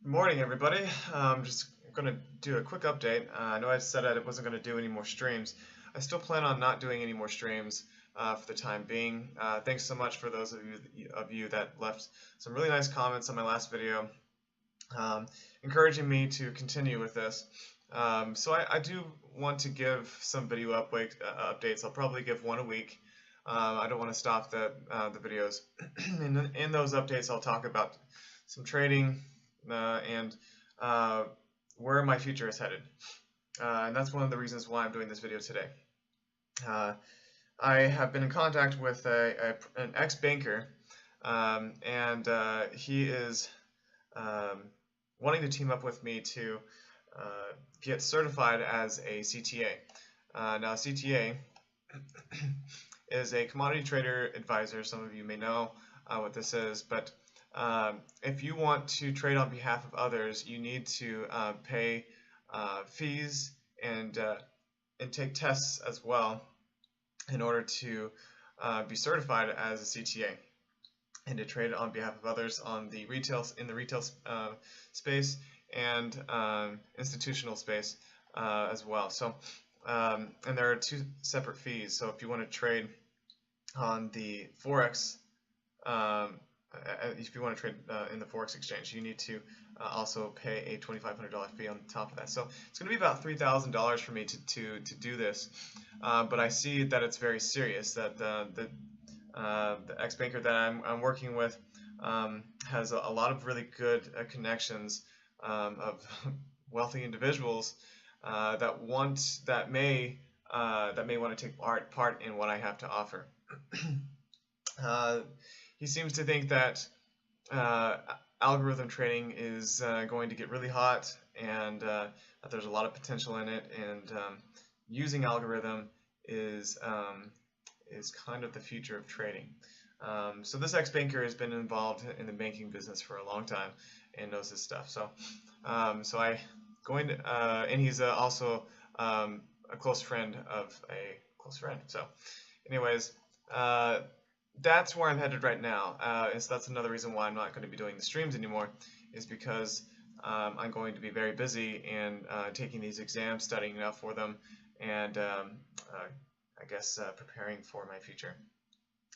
Morning, everybody. I'm just going to do a quick update. I know I said I wasn't going to do any more streams. I still plan on not doing any more streams for the time being. Thanks so much for those of you that left some really nice comments on my last video, encouraging me to continue with this. So I do want to give some video updates. I'll probably give one a week. I don't want to stop the videos. In those updates, I'll talk about some trading and where my future is headed. And that's one of the reasons why I'm doing this video today. I have been in contact with an ex-banker, and he is wanting to team up with me to get certified as a CTA. Now, CTA is a commodity trader advisor. Some of you may know what this is, but if you want to trade on behalf of others, you need to pay fees and take tests as well in order to be certified as a CTA and to trade on behalf of others in the retail space and institutional space as well. So and there are two separate fees. So if you want to trade on the Forex, if you want to trade in the Forex exchange, you need to also pay a $2,500 fee on top of that. So it's going to be about $3,000 for me to do this. But I see that it's very serious. That the ex-banker that I'm working with has a lot of really good connections of wealthy individuals that may want to take part in what I have to offer. He seems to think that algorithm trading is going to get really hot, and that there's a lot of potential in it, and using algorithm is kind of the future of trading. So this ex-banker has been involved in the banking business for a long time and knows this stuff. So and he's also a close friend of a close friend. So anyways, that's where I'm headed right now. And so that's another reason why I'm not going to be doing the streams anymore, is because I'm going to be very busy and taking these exams, studying enough for them, and I guess preparing for my future.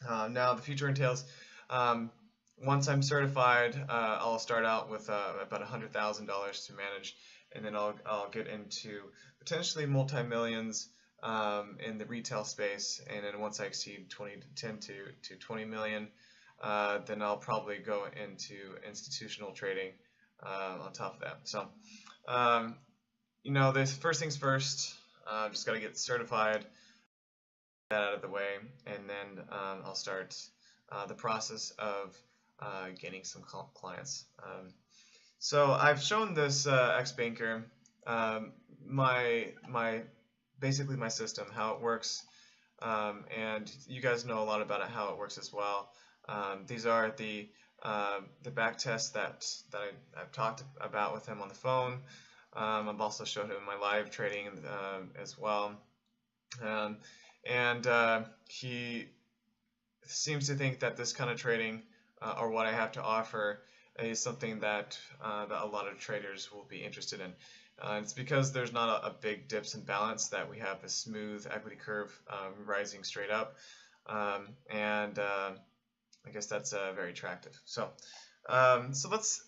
Now the future entails, once I'm certified, I'll start out with about $100,000 to manage, and then I'll get into potentially multi-millions in the retail space, and then once I exceed 10 to 20 million, then I'll probably go into institutional trading on top of that. So, you know, this first things first. Just got to get certified, that out of the way, and then I'll start the process of gaining some clients. So I've shown this ex-banker basically my system, how it works, and you guys know a lot about it, how it works as well. These are the back tests that I've talked about with him on the phone. I've also showed him my live trading as well, and he seems to think that this kind of trading, or what I have to offer, is something that a lot of traders will be interested in. It's because there's not a big dips and balance, that we have a smooth equity curve rising straight up, and I guess that's very attractive. So let's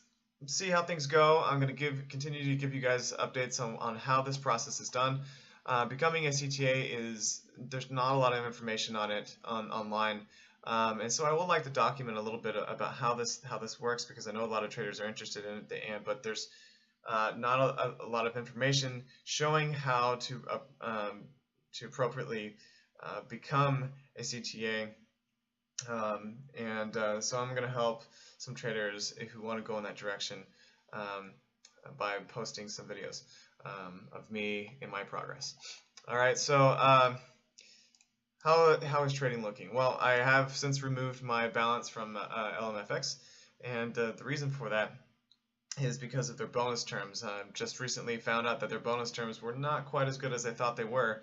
see how things go. I'm going to continue to give you guys updates on how this process is done. Becoming a CTA there's not a lot of information on it online. And so I would like to document a little bit about how this works, because I know a lot of traders are interested in it, but there's not a lot of information showing how to appropriately become a CTA. So I'm going to help some traders who want to go in that direction by posting some videos of me in my progress. All right, so how is trading looking? Well, I have since removed my balance from LMFX, and the reason for that is because of their bonus terms. Just recently found out that their bonus terms were not quite as good as I thought they were,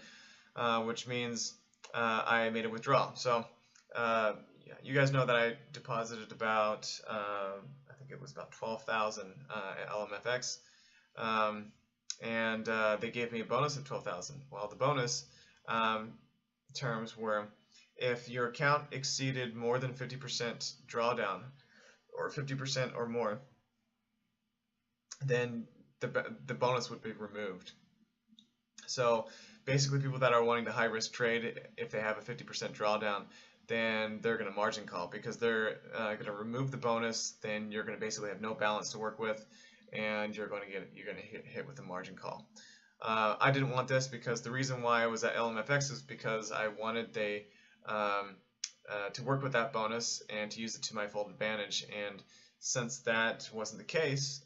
which means I made a withdrawal. So you guys know that I deposited about I think think it was about 12,000 at LMFX, and they gave me a bonus of 12,000. Well, the bonus terms were if your account exceeded more than 50% drawdown, or 50% or more, then the bonus would be removed. So basically, people that are wanting to high risk trade, if they have a 50% drawdown, then they're going to margin call, because they're going to remove the bonus. Then you're going to basically have no balance to work with, and you're going to get hit with a margin call. I didn't want this, because the reason why I was at LMFX is because I wanted to work with that bonus and to use it to my full advantage. And since that wasn't the case,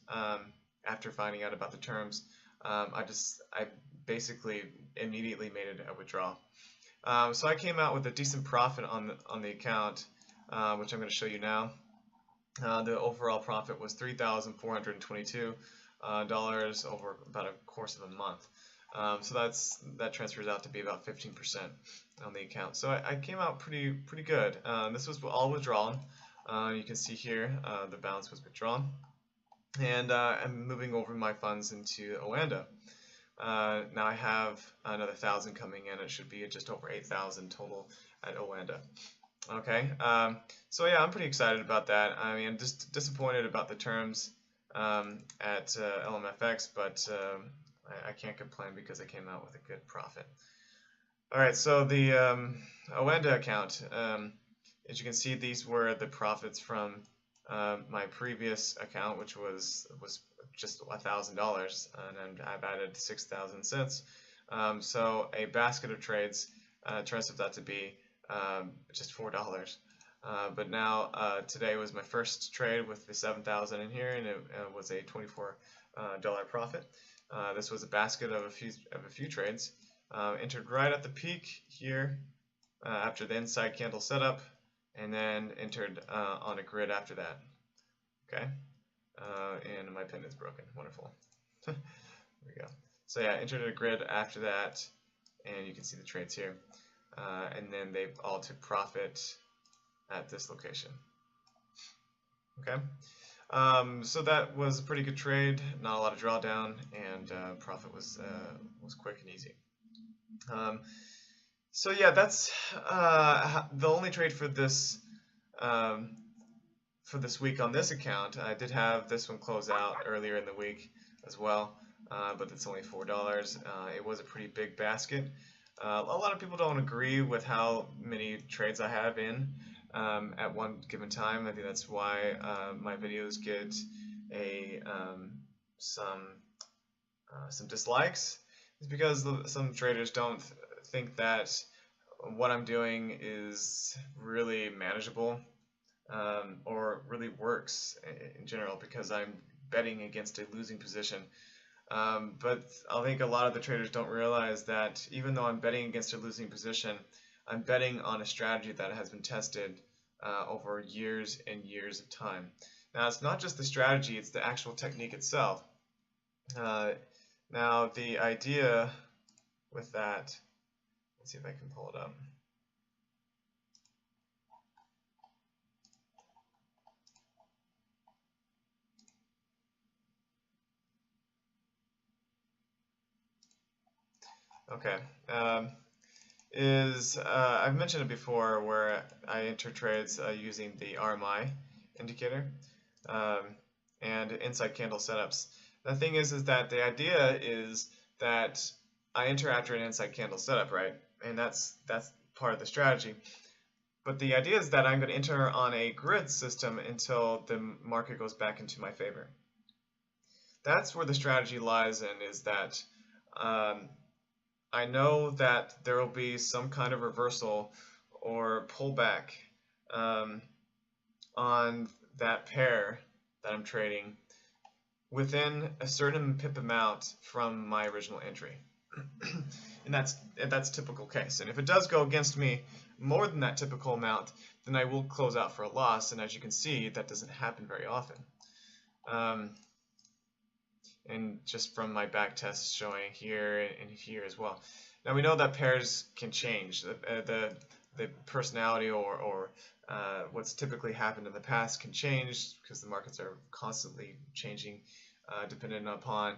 after finding out about the terms, I basically immediately made it a withdrawal. So I came out with a decent profit on the account, which I'm going to show you now. The overall profit was $3,422 over about a course of a month. So that transfers out to be about 15% on the account. So I came out pretty good. This was all withdrawn. You can see here the balance was withdrawn, and I'm moving over my funds into Oanda. Now I have another 1,000 coming in. It should be just over 8,000 total at Oanda. Okay, so yeah, I'm pretty excited about that. I mean, I'm just disappointed about the terms at LMFX, but I can't complain because I came out with a good profit. All right, so the Oanda account, as you can see, these were the profits from my previous account, which was just $1,000, and I've added 6,000 since. So a basket of trades turns out to be just $4. But now today was my first trade with the 7,000 in here, and it was a $24 profit. This was a basket of a few trades. Entered right at the peak here after the inside candle setup, and then entered on a grid after that. Okay, and my pin is broken. Wonderful. There we go. So yeah, entered a grid after that, and you can see the trades here. And then they all took profit at this location. Okay, so that was a pretty good trade. Not a lot of drawdown, and profit was quick and easy. So yeah, that's the only trade for this week on this account. I did have this one close out earlier in the week as well, but it's only $4. It was a pretty big basket. A lot of people don't agree with how many trades I have in at one given time. I think that's why my videos get some dislikes. It's because some traders don't think that what I'm doing is really manageable or really works in general, because I'm betting against a losing position. But I think a lot of the traders don't realize that even though I'm betting against a losing position, I'm betting on a strategy that has been tested over years and years of time. Now, it's not just the strategy, it's the actual technique itself. Now, the idea with that, let's see if I can pull it up. Okay, I've mentioned it before, where I enter trades using the RMI indicator and inside candle setups. The thing is that the idea is that I enter after an inside candle setup, right? And that's part of the strategy. But the idea is that I'm going to enter on a grid system until the market goes back into my favor. That's where the strategy lies in, is that I know that there will be some kind of reversal or pullback on that pair that I'm trading within a certain pip amount from my original entry. And that's typical case. And if it does go against me more than that typical amount, then I will close out for a loss. And as you can see, that doesn't happen very often. And just from my back tests showing here and here as well. Now we know that pairs can change. The the personality or what's typically happened in the past can change because the markets are constantly changing, depending upon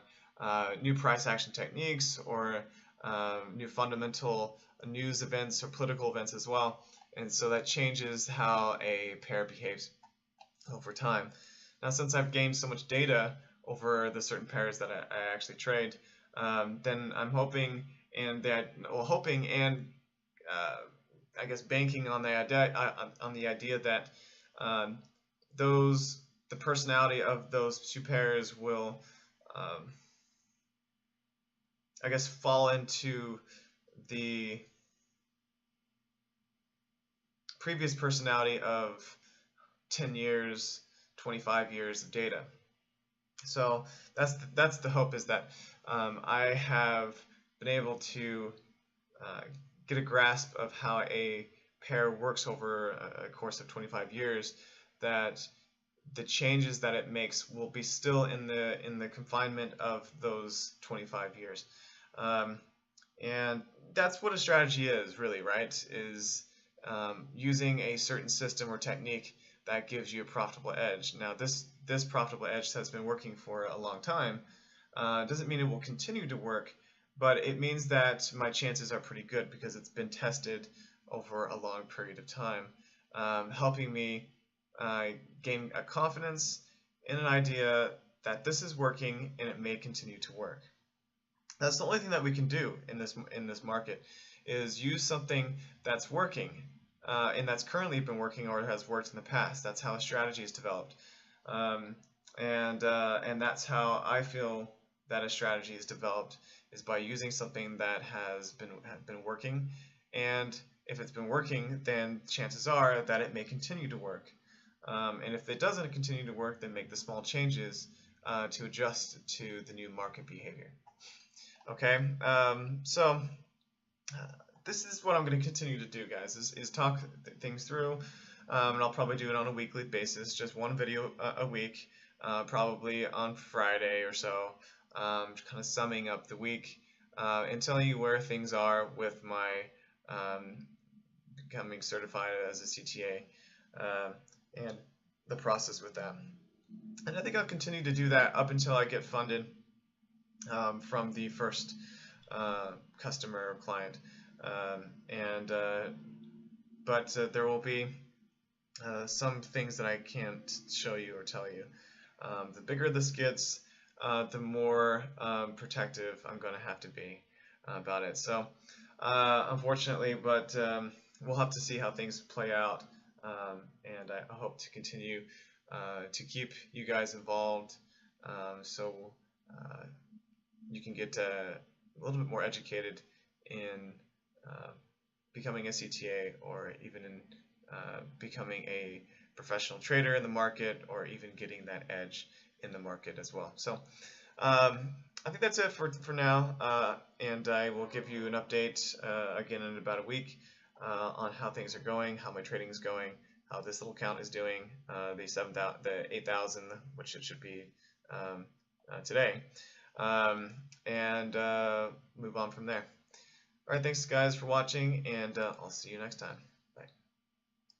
new price action techniques or new fundamental news events or political events as well. And so that changes how a pair behaves over time. Now, since I've gained so much data over the certain pairs that I actually trade, then I'm hoping and I guess banking on the idea that the personality of those two pairs will I guess fall into the previous personality of 10 years, 25 years of data. So that's the hope, is that I have been able to get a grasp of how a pair works over a course of 25 years, that the changes that it makes will be still in the confinement of those 25 years. And that's what a strategy is, really, right? Is using a certain system or technique that gives you a profitable edge. Now, this profitable edge has been working for a long time. Doesn't mean it will continue to work, but it means that my chances are pretty good because it's been tested over a long period of time, helping me gain a confidence in an idea that this is working and it may continue to work. That's the only thing that we can do in this market, is use something that's working and that's currently been working or has worked in the past. That's how a strategy is developed, and that's how I feel that a strategy is developed, is by using something that has been working. And if it's been working, then chances are that it may continue to work. And if it doesn't continue to work, then make the small changes to adjust to the new market behavior. Okay, so this is what I'm going to continue to do, guys, is talk things through, and I'll probably do it on a weekly basis, just one video a week, probably on Friday or so, kind of summing up the week and telling you where things are with my becoming certified as a CTA and the process with that. And I think I'll continue to do that up until I get funded from the first customer or client, but there will be some things that I can't show you or tell you. The bigger this gets, the more protective I'm going to have to be about it. So unfortunately, but we'll have to see how things play out, and I hope to continue to keep you guys involved, so you can get a little bit more educated in becoming a CTA, or even in becoming a professional trader in the market, or even getting that edge in the market as well. So I think that's it for now, and I will give you an update again in about a week on how things are going, how my trading is going, how this little account is doing, the 8,000, which it should be today, and move on from there. Alright, thanks guys for watching, and I'll see you next time.